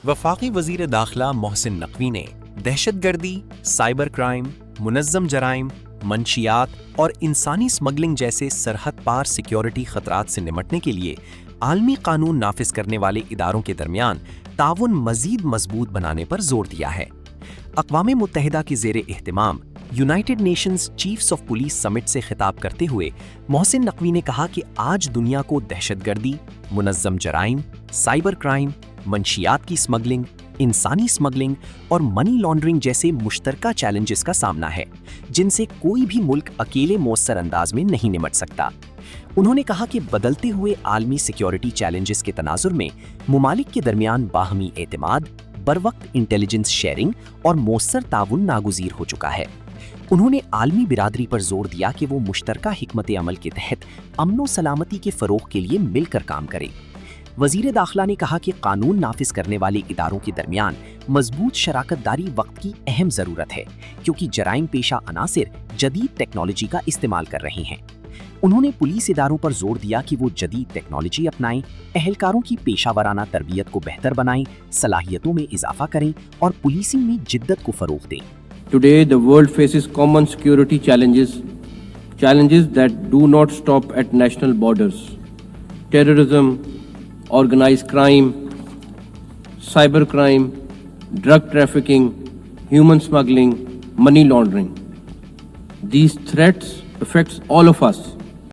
وفاقی وزیر داخلہ محسن نقوی نے دہشت گردی، سائبر کرائم، منظم جرائم، منشیات اور انسانی اسمگلنگ جیسے سرحد پار سیکیورٹی خطرات سے نمٹنے کے لیے عالمی قانون نافذ کرنے والے اداروں کے درمیان تعاون مزید مضبوط بنانے پر زور دیا ہے۔ اقوام متحدہ کے زیر اہتمام united nations chiefs of police summit سے خطاب کرتے ہوئے محسن نقوی نے کہا کہ آج دنیا کو دہشت گردی، منظم جرائم، سائبر کرائم، منشیات کی اسمگلنگ، انسانی اسمگلنگ اور منی لانڈرنگ جیسے مشترکہ چیلنجز کا سامنا ہے، جن سے کوئی بھی ملک اکیلے مؤثر انداز میں نہیں نمٹ سکتا۔ انہوں نے کہا کہ بدلتے ہوئے عالمی سیکیورٹی چیلنجز کے تناظر میں ممالک کے درمیان باہمی اعتماد، بروقت انٹیلیجنس شیئرنگ اور مؤثر تعاون ناگزیر ہو چکا ہے۔ انہوں نے عالمی برادری پر زور دیا کہ وہ مشترکہ حکمت عمل کے تحت امن و سلامتی کے فروغ کے لیے مل کر کام کرے۔ وزیر داخلہ نے کہا کہ قانون نافذ کرنے والے اداروں کے درمیان مضبوط شراکت داری وقت کی اہم ضرورت ہے، کیونکہ جرائم پیشہ عناصر جدید ٹیکنالوجی کا استعمال کر رہے ہیں۔ انہوں نے پولیس اداروں پر زور دیا کہ وہ جدید ٹیکنالوجی اپنائیں، اہلکاروں کی پیشہ ورانہ تربیت کو بہتر بنائیں، صلاحیتوں میں اضافہ کریں اور پولیسنگ میں جدت کو فروغ دیں۔ Today, the world faces common security challenges that do not stop at national borders. Terrorism, organized crime, cybercrime, drug trafficking, human smuggling, money laundering. These threats affect all of us.